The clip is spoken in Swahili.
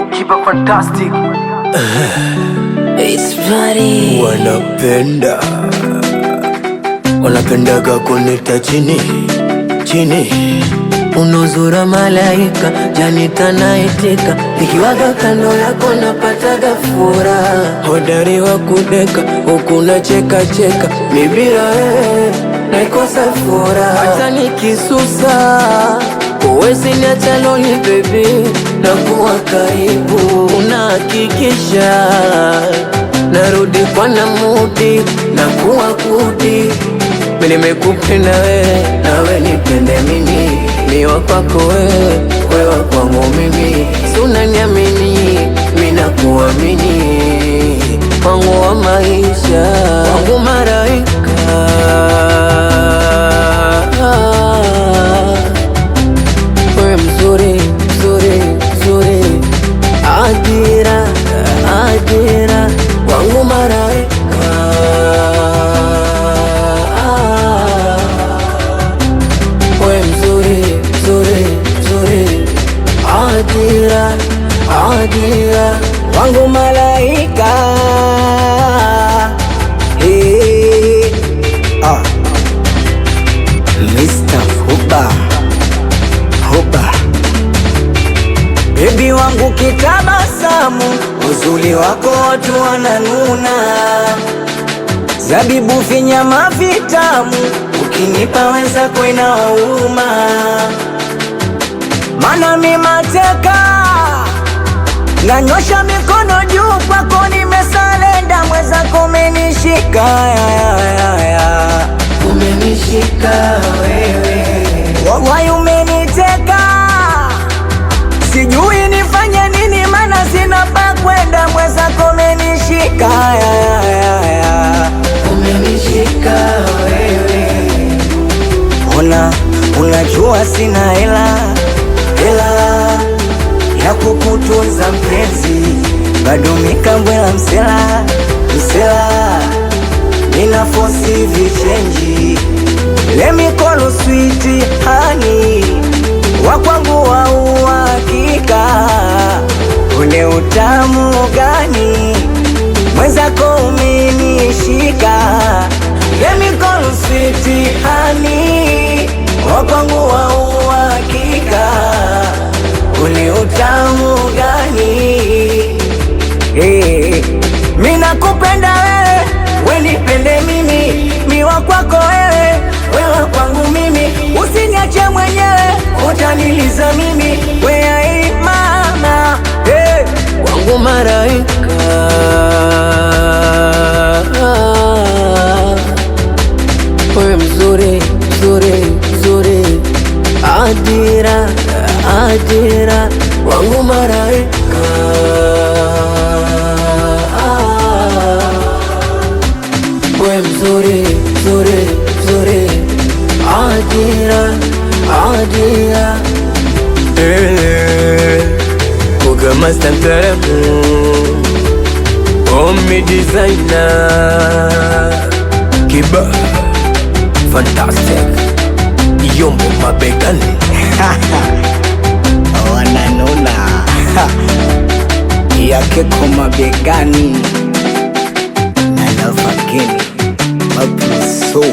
Yo, keep up fantastic. It's funny. Wanapendaga kunita chini chini, unuzura malaika, janita naitika, nikiwaga kando yako napataga furaha. Hodari wa kudeka, huku na cheka cheka, mibira naikosa furaha. Hata nikisusa uwezi niacha lonely baby, na kuwa karibu unahakikisha narudi kwa namudi, na kuwa kudi. Mimi nimekupenda wewe, nawe nipende mimi, ni wa kwako wewe, wewe wa kwangu mimi. Si unaniamini, mimi nakuamini, wangu wa maisha, wangu malaika. Wewe mzuri, mzuri, mzuri, Adira, Adira, wangu malaika. Adira, Adira, wangu malaika. Hey, Mr. Huba, Huba, baby wangu kitabasamu, uzuri wako watu wananuna, zabibu vinyama vitamu, ukinipa weza kwena wauma. Mana mi mateka, nanyosha mikono juu kwako, nimesalenda, mwezako umenishika, umenishika wewe, wallahi umeniteka, sijui nifanye nini, mana sina pa kwenda, mwezako umenishika, umenishika wewe. Unajua sina hela ya kukutunza mpenzi, bado mikambwela msela, msela, nina fosi vichenji. Let me call you sweet honey, wakwangu wa uhakika. Ule utamu gani, mwenzako umenishika. Let me call you sweet honey, wakwangu wa uhakika. Ule utamu gani? Hey, mina kupenda wewe, we nipende mimi, miwa kwako wewe, wewe kwangu mimi. Usiniache mwenyewe, utaniliza mimi, we ai mama. Hey, wangu malaika. Wewe mzuri, mzuri, mzuri, Adira, Adira, wangu malaika. Wewe mzuri, mzuri, mzuri, Adira, Adira. Kuga master mtaramu, Omi designer, Kiba fantastic, Yombo mabegani. Wananuna yake kwa mabegani, na love again, mabuso.